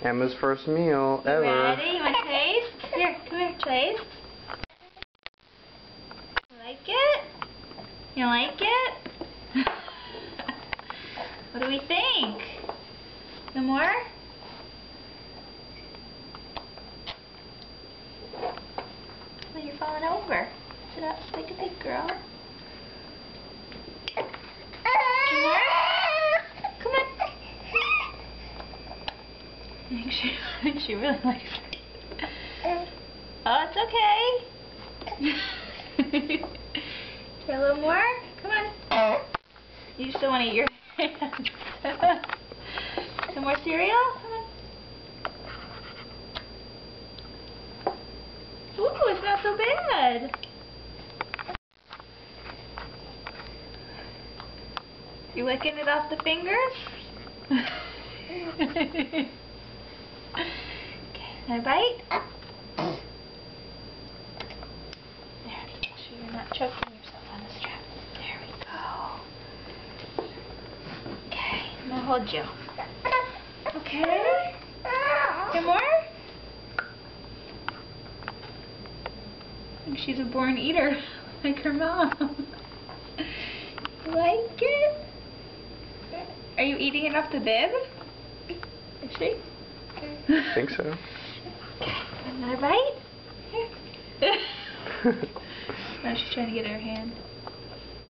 Emma's first meal You ever. ready? You want to taste? Here, come here, taste. You like it? You like it? What do we think? No more? Oh, you're falling over. Sit up like a big girl. Some more? Come on. I think she really likes it. Oh, it's okay. Try a little more? Come on. You still want to eat your hands. Some more cereal? Come on. Ooh, it's not so bad. You licking it off the fingers? Okay, can I bite? There, make sure you're not choking yourself on the strap. There we go. Okay, I'm gonna hold you. Okay. Some more? I think she's a born eater, like her mom. You like it? Are you eating it off the bib? Is she? I think so. Okay, another bite? Here. Now she's trying to get her hand.